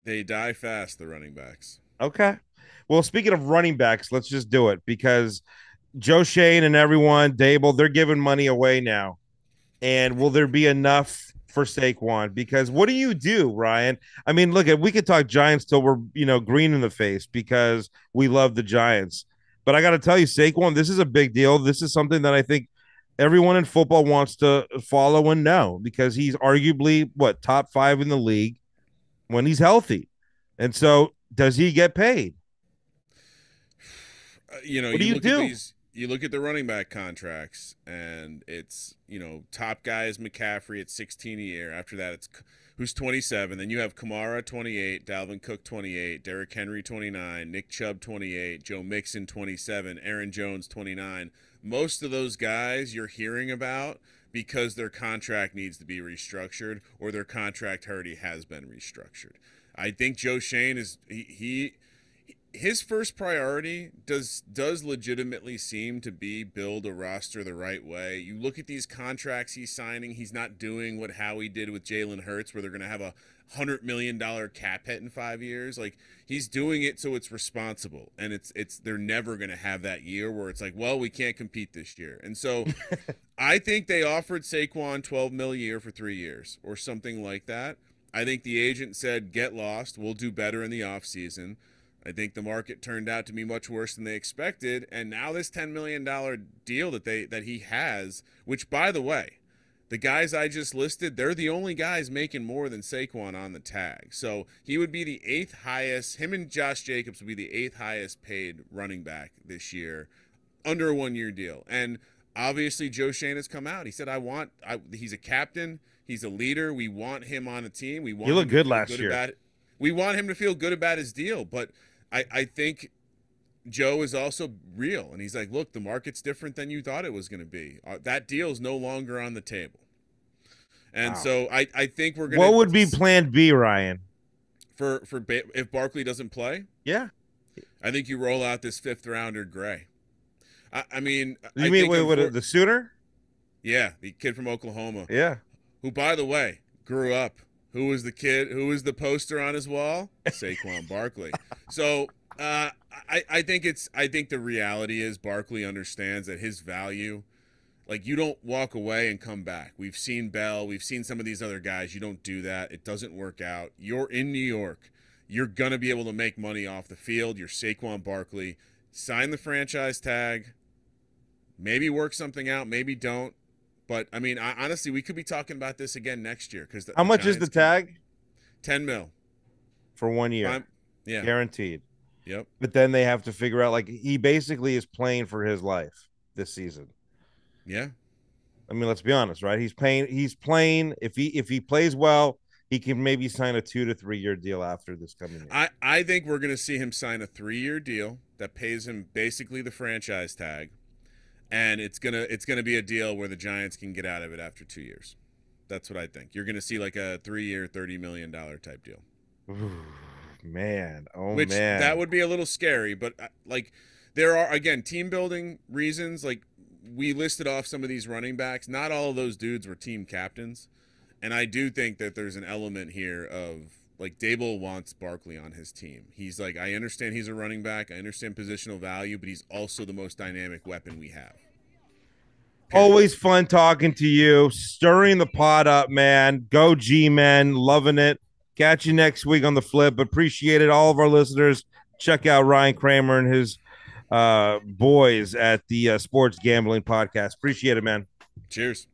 They die fast, the running backs. Okay. Well, speaking of running backs, let's just do it because Joe Shane and everyone, Dable, they're giving money away now. And will there be enough for Saquon? Because what do you do, Ryan? I mean, look, we could talk Giants till we're green in the face because we love the Giants. But I got to tell you, Saquon, this is a big deal. This is something that I think everyone in football wants to follow and know because he's arguably what top 5 in the league when he's healthy. And so, does he get paid? What do You you look at do? these. You look at the running back contracts, and it's top guy is McCaffrey at 16 a year. After that, it's who's 27. Then you have Kamara 28, Dalvin Cook 28, Derrick Henry 29, Nick Chubb 28, Joe Mixon 27, Aaron Jones 29. Most of those guys you're hearing about because their contract needs to be restructured or their contract already has been restructured. I think Joe Shane is he his first priority does legitimately seem to be build a roster the right way. You look at these contracts he's signing, he's not doing what Howie did with Jalen Hurts, where they're going to have $100 million cap hit in 5 years. Like he's doing it so it's responsible, and it's they're never going to have that year where it's like, well, we can't compete this year. And so I think they offered Saquon 12 mil a year for 3 years or something like that. I think the agent said, get lost. We'll do better in the offseason. I think the market turned out to be much worse than they expected, and now this $10 million deal that he has, which by the way, the guys I just listed, they're the only guys making more than Saquon on the tag. So he would be the eighth highest. Him and Josh Jacobs would be the eighth highest paid running back this year, under a 1 year deal. And obviously, Joe Shane has come out. He said, he's a captain. He's a leader. We want him on a team. We He want looked him to good feel last good year. about it. We want him to feel good about his deal. But I think Joe is also real. And he's like, look, the market's different than you thought it was going to be. That deal is no longer on the table. And Wow. so I think we're going What would be to, plan B, Ryan? if Barkley doesn't play, Yeah. I think you roll out this fifth rounder Gray. I mean, You I mean think, with the Sooner? yeah, the kid from Oklahoma, Yeah. who, by the way, grew up. Who was the kid? Who was the poster on his wall? Saquon Barkley. So I think the reality is Barkley understands that his value, like you don't walk away and come back. We've seen Bell. We've seen some of these other guys. You don't do that. It doesn't work out. You're in New York. You're gonna be able to make money off the field. You're Saquon Barkley. Sign the franchise tag. Maybe work something out. Maybe don't. But I mean, honestly, we could be talking about this again next year because How the much is the Giants can tag? 10 mil. For 1 year, Fine. Yeah. guaranteed. Yep. But then they have to figure out like he basically is playing for his life this season. Yeah. I mean, let's be honest, right? He's playing if he plays well, he can maybe sign a 2 to 3 year deal after this coming year. I think we're gonna see him sign a 3 year deal that pays him basically the franchise tag, and it's gonna be a deal where the Giants can get out of it after 2 years. That's what I think. You're gonna see like a 3 year, $30 million type deal. Ooh, man, oh Which that man. would be a little scary, but like there are again team building reasons. Like we listed off some of these running backs. Not all of those dudes were team captains, and I do think that there's an element here of like Dable wants Barkley on his team. He's like, I understand he's a running back. I understand positional value, but he's also the most dynamic weapon we have. Period. Always fun talking to you, stirring the pot up, man. Go G men, loving it. Catch you next week on the flip. Appreciate it, all of our listeners. Check out Ryan Kramer and his boys at the Sports Gambling Podcast. Appreciate it, man. Cheers.